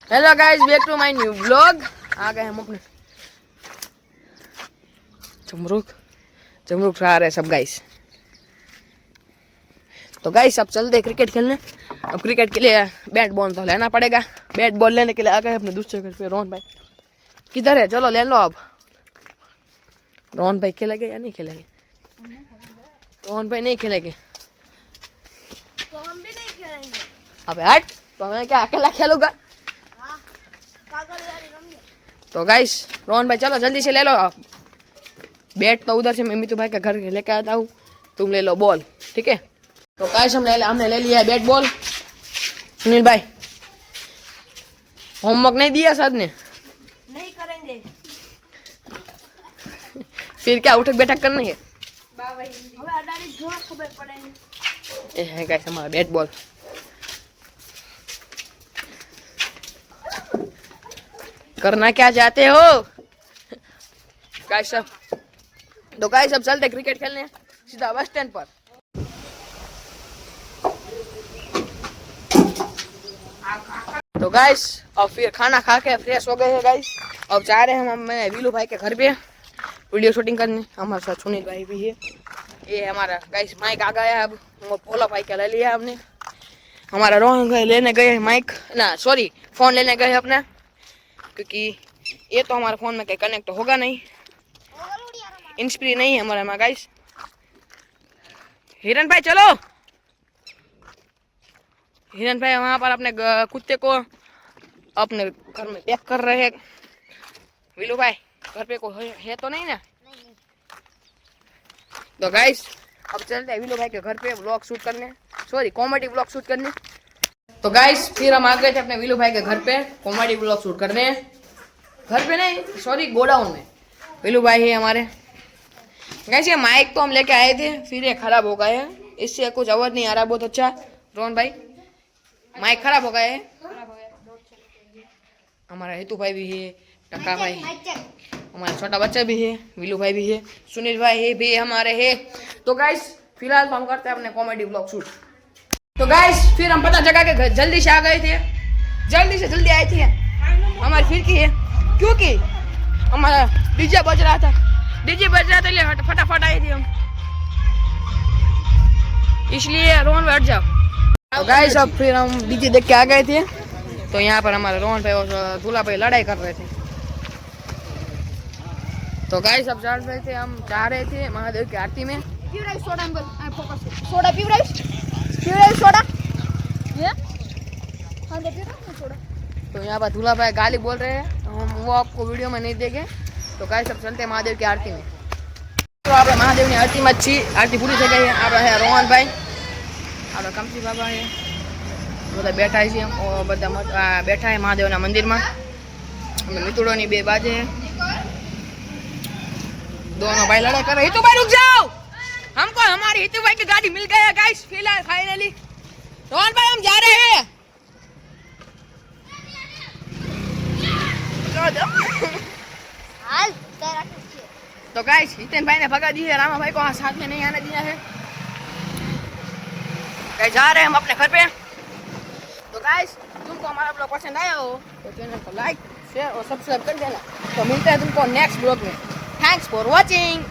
Hello guys, back to my new vlog. आ गए हम अपने जमरूक खा रहे सब गाइस। तो गाइस अब चलते क्रिकेट खेलने। अब क्रिकेट के लिए बैट बॉल तो लेना पड़ेगा। बैट बॉल लेने के लिए आ गए अपने दूसरे घर पे। रोहन भाई किधर है? चलो ले लो। अब रोहन भाई खेलेंगे या नहीं खेलेंगे? रोहन भाई नहीं खेलेंगे तो हम भी नहीं खेलेंगे। अब हट, तो मैं क्या अकेला खेलूंगा? तो गाइस रोहन भाई चलो जल्दी से ले लो आप बैट। तो उधर से मैं मितू भाई के घर लेके आता हूँ, तुम ले लो बॉल, ठीक है? तो गाइस हमने ले लिया है बैट बॉल। सुनील भाई होमवर्क नहीं दिया सर ने? नहीं करेंगे। फिर क्या उठक बैठक करनी है? ये है गाइस हमारा बैट बॉल। करना क्या चाहते हो गाइस? सब तो गाइस अब चलते क्रिकेट खेलने सीधा बस स्टैंड पर। तो गाइस अब फिर खाना खा के फ्रेश हो गए हैं गाइस। अब जा रहे हैं हम वीलू भाई के घर पे वीडियो शूटिंग करने। हमारे साथ सुनील भाई भी है। ये हमारा गाइस माइक आ गया है। अब वो भोला भाई का ले लिया हमने। हमारा रोहन भाई लेने गए माइक ना सॉरी फोन लेने गए अपना, क्योंकि ये तो हमारे फोन में कहीं कनेक्ट होगा नहीं। इंस्प्री नहीं है हमारे में गाइस। हिरन भाई चलो। हिरन भाई वहां पर अपने कुत्ते को अपने घर में पैक कर रहे हैं। विलू भाई घर पे को है तो नहीं ना? तो गाइस अब चलते हैं विलू भाई के घर पे व्लॉग शूट करने, सॉरी कॉमेडी व्लॉग शूट करने। तो गाइस फिर हम आ गए थे अपने विलू भाई के घर पे कॉमेडी व्लॉग शूट करने। घर पे नहीं सॉरी गोडाउन में। विलू भाई है हमारे। गाइस ये माइक तो हम लेके आए थे, फिर ये खराब हो गया है। इससे कुछ आवाज नहीं आ रहा बहुत अच्छा। रोहन भाई माइक खराब हो गया है। हमारा हेतु भाई भी है, टक्का भाई, हमारा छोटा बच्चा भी है, विलू भाई भी है, सुनील भाई है भी हमारे है। तो गाइस फिलहाल तो हम करते हैं अपने कॉमेडी ब्लॉग शूट। तो गाइस फिर हम पता जगह के जल्दी से आ गए थे, जल्दी आए थे। हमारी फिरकी है क्योंकि हमारा डीजे बज रहा था इसलिए फटाफट आए थे हम, इसलिए रोहन बैठ जाओ। तो गाइस अब फिर हम डीजे देख के आ गए थे। तो यहाँ पर हमारे रोहन भाई और दूल्हा भाई लड़ाई कर रहे थे। तो गाइस अब जा रहे थे महादेव की आरती में। तो यहाँ पर दूल्हा भाई गाली बोल रहे हैं, हम वो आपको वीडियो में नहीं देंगे। तो गाइस अब चलते हैं महादेव की आरती में। तो आप महादेव की आरती में अच्छी आरती पूरी થઈ ગઈ है। आप है रोहन भाई, आप कमसी बाबा है, બધા બેઠા છે और બધા बैठा है महादेव मंदिर में। मित्रों ની બે बाजे है, दोनों भाई लड़ाई कर रहे। हितू भाई रुक जाओ, हमको हमारी हितू भाई की गाड़ी मिल गया गाइस फिलहाल फाइनली। रोहन भाई हम जा रहे हैं। तो गाइस हितेन भाई ने भगा दी है, रामा भाई को साथ में नहीं आने दिया है। गाइस जा रहे हैं हम अपने घर पे। तो गाइस तुमको हमारा ब्लॉग पसंद आया हो तो चैनल को लाइक शेयर और सब्सक्राइब कर देना। तो मिलते हैं तुमको नेक्स्ट ब्लॉग में। Thanks for watching.